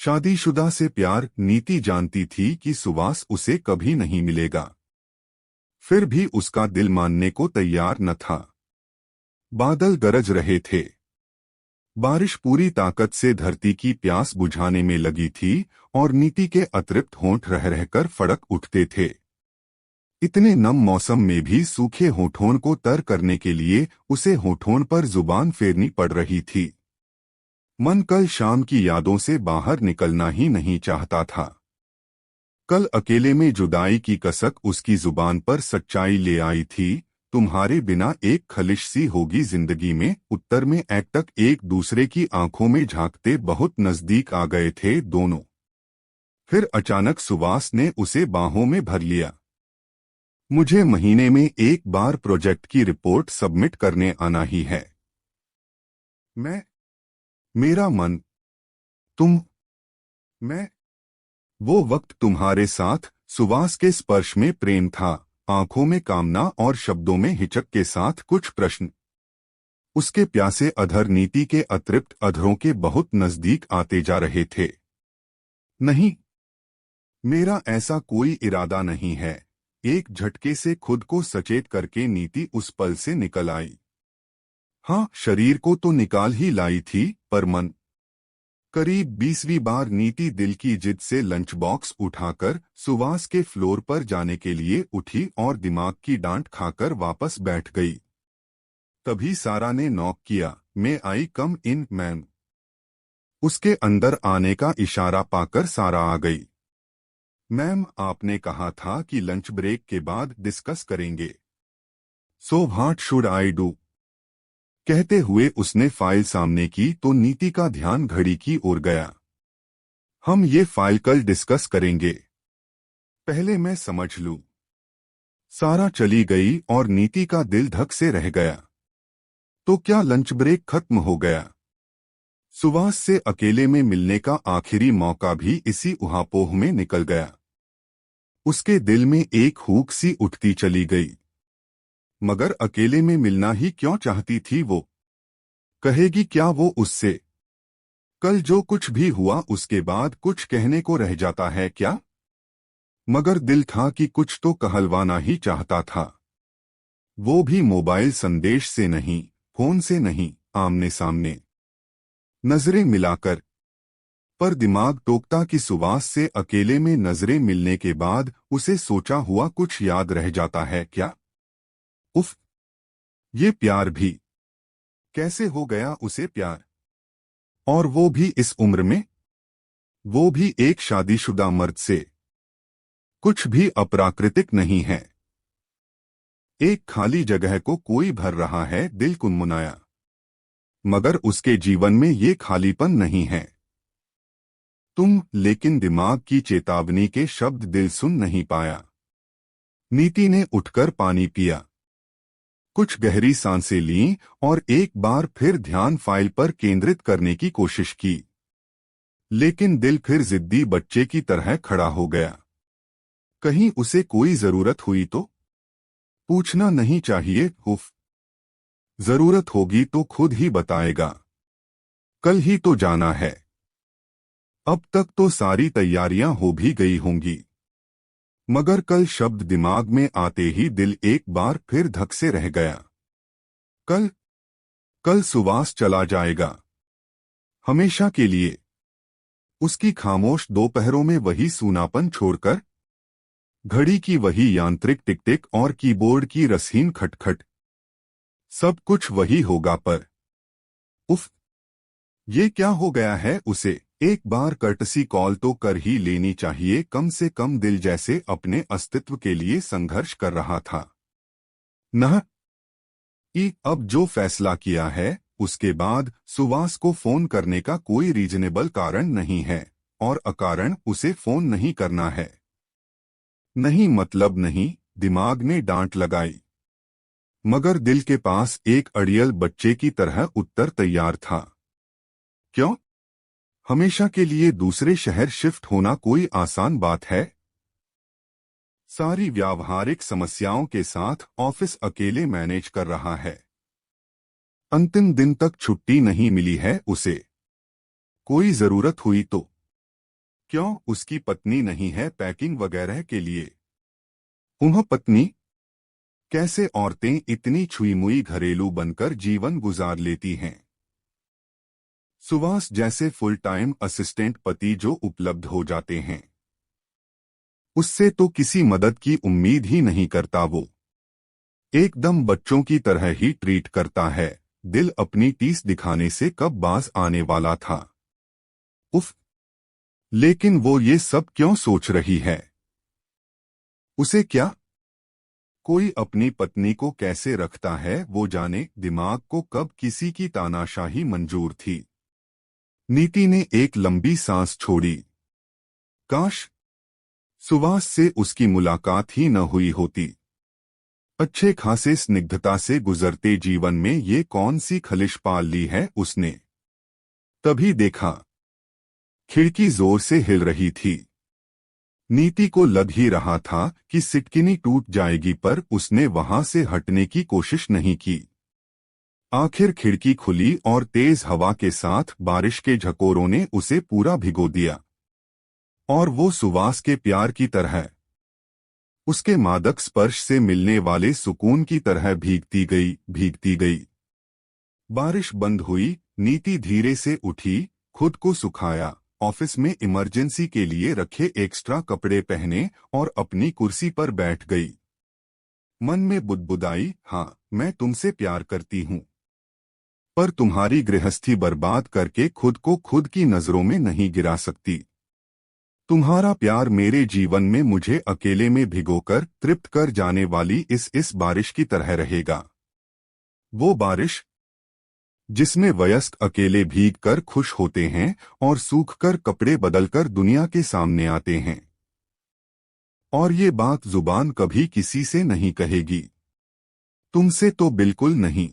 शादीशुदा से प्यार। नीति जानती थी कि सुवास उसे कभी नहीं मिलेगा, फिर भी उसका दिल मानने को तैयार न था। बादल गरज रहे थे, बारिश पूरी ताकत से धरती की प्यास बुझाने में लगी थी और नीति के अतृप्त होंठ रह रहकर फड़क उठते थे। इतने नम मौसम में भी सूखे होठों को तर करने के लिए उसे होठों पर जुबान फेरनी पड़ रही थी। मन कल शाम की यादों से बाहर निकलना ही नहीं चाहता था। कल अकेले में जुदाई की कसक उसकी जुबान पर सच्चाई ले आई थी। तुम्हारे बिना एक खलिश सी होगी जिंदगी में। उत्तर में एकटक एक दूसरे की आंखों में झांकते बहुत नजदीक आ गए थे दोनों। फिर अचानक सुवास ने उसे बाहों में भर लिया। मुझे महीने में एक बार प्रोजेक्ट की रिपोर्ट सबमिट करने आना ही है। मेरा मन, तुम, मैं। वो वक्त तुम्हारे साथ। सुवास के स्पर्श में प्रेम था, आंखों में कामना और शब्दों में हिचक के साथ कुछ प्रश्न। उसके प्यासे अधर नीति के अतृप्त अधरों के बहुत नजदीक आते जा रहे थे। नहीं, मेरा ऐसा कोई इरादा नहीं है। एक झटके से खुद को सचेत करके नीति उस पल से निकल आई। हाँ, शरीर को तो निकाल ही लाई थी, पर मन। करीब 20वीं बार नीति दिल की जिद से लंच बॉक्स उठाकर सुवास के फ्लोर पर जाने के लिए उठी और दिमाग की डांट खाकर वापस बैठ गई। तभी सारा ने नॉक किया। मैं आई कम इन मैम। उसके अंदर आने का इशारा पाकर सारा आ गई। मैम, आपने कहा था कि लंच ब्रेक के बाद डिस्कस करेंगे। So what should I do? कहते हुए उसने फाइल सामने की तो नीति का ध्यान घड़ी की ओर गया। हम ये फाइल कल डिस्कस करेंगे, पहले मैं समझ लूं। सारा चली गई और नीति का दिल धक से रह गया। तो क्या लंच ब्रेक खत्म हो गया? सुवास से अकेले में मिलने का आखिरी मौका भी इसी उहापोह में निकल गया। उसके दिल में एक हुक सी उठती चली गई। मगर अकेले में मिलना ही क्यों चाहती थी वो? कहेगी क्या वो उससे? कल जो कुछ भी हुआ उसके बाद कुछ कहने को रह जाता है क्या? मगर दिल था कि कुछ तो कहलवाना ही चाहता था। वो भी मोबाइल संदेश से नहीं, फोन से नहीं, आमने सामने, नजरें मिलाकर। पर दिमाग टोकता कि सुवास से अकेले में नजरें मिलने के बाद उसे सोचा हुआ कुछ याद रह जाता है क्या? उफ, ये प्यार भी कैसे हो गया उसे प्यार? और वो भी इस उम्र में, वो भी एक शादीशुदा मर्द से। कुछ भी अप्राकृतिक नहीं है। एक खाली जगह को कोई भर रहा है, दिल कुनमुनाया। मगर उसके जीवन में ये खालीपन नहीं है। तुम, लेकिन दिमाग की चेतावनी के शब्द दिल सुन नहीं पाया। नीति ने उठकर पानी पिया, कुछ गहरी सांसें लीं और एक बार फिर ध्यान फाइल पर केंद्रित करने की कोशिश की। लेकिन दिल फिर जिद्दी बच्चे की तरह खड़ा हो गया। कहीं उसे कोई जरूरत हुई तो? पूछना नहीं चाहिए। उफ, जरूरत होगी तो खुद ही बताएगा। कल ही तो जाना है। अब तक तो सारी तैयारियां हो भी गई होंगी। मगर कल शब्द दिमाग में आते ही दिल एक बार फिर धक से रह गया। कल, कल सुवास चला जाएगा, हमेशा के लिए। उसकी खामोश दोपहरों में वही सूनापन छोड़कर, घड़ी की वही यांत्रिक टिक टिक और कीबोर्ड की रसहीन खटखट। सब कुछ वही होगा पर उफ, ये क्या हो गया है उसे? एक बार कर्टसी कॉल तो कर ही लेनी चाहिए कम से कम। दिल जैसे अपने अस्तित्व के लिए संघर्ष कर रहा था। न कि अब जो फैसला किया है उसके बाद सुवास को फोन करने का कोई रीजनेबल कारण नहीं है, और अकारण उसे फोन नहीं करना है। नहीं मतलब नहीं, दिमाग ने डांट लगाई। मगर दिल के पास एक अड़ियल बच्चे की तरह उत्तर तैयार था। क्यों? हमेशा के लिए दूसरे शहर शिफ्ट होना कोई आसान बात है? सारी व्यावहारिक समस्याओं के साथ ऑफिस अकेले मैनेज कर रहा है। अंतिम दिन तक छुट्टी नहीं मिली है उसे। कोई जरूरत हुई तो क्यों उसकी पत्नी नहीं है पैकिंग वगैरह के लिए? पत्नी? कैसे औरतें इतनी छुई मुई घरेलू बनकर जीवन गुजार लेती हैं? सुवास जैसे फुल टाइम असिस्टेंट पति जो उपलब्ध हो जाते हैं, उससे तो किसी मदद की उम्मीद ही नहीं करता वो। एकदम बच्चों की तरह ही ट्रीट करता है। दिल अपनी टीस दिखाने से कब बाज आने वाला था। उफ। लेकिन वो ये सब क्यों सोच रही है? उसे क्या? कोई अपनी पत्नी को कैसे रखता है वो जाने। दिमाग को कब किसी की तानाशाही मंजूर थी। नीति ने एक लंबी सांस छोड़ी। काश सुवास से उसकी मुलाकात ही न हुई होती। अच्छे खासे स्निग्धता से गुजरते जीवन में ये कौन सी खलिश पाल ली है उसने। तभी देखा, खिड़की जोर से हिल रही थी। नीति को लग ही रहा था कि सिटकिनी टूट जाएगी, पर उसने वहां से हटने की कोशिश नहीं की। आखिर खिड़की खुली और तेज हवा के साथ बारिश के झकोरों ने उसे पूरा भिगो दिया। और वो सुवास के प्यार की तरह, उसके मादक स्पर्श से मिलने वाले सुकून की तरह भीगती गई, भीगती गई। बारिश बंद हुई। नीति धीरे से उठी, खुद को सुखाया, ऑफिस में इमरजेंसी के लिए रखे एक्स्ट्रा कपड़े पहने और अपनी कुर्सी पर बैठ गई। मन में बुदबुदाई, हाँ मैं तुमसे प्यार करती हूँ, पर तुम्हारी गृहस्थी बर्बाद करके खुद को खुद की नजरों में नहीं गिरा सकती। तुम्हारा प्यार मेरे जीवन में मुझे अकेले में भिगोकर तृप्त कर जाने वाली इस बारिश की तरह रहेगा। वो बारिश जिसमें वयस्क अकेले भीगकर खुश होते हैं और सूखकर कपड़े बदलकर दुनिया के सामने आते हैं। और ये बात जुबान कभी किसी से नहीं कहेगी। तुमसे तो बिल्कुल नहीं।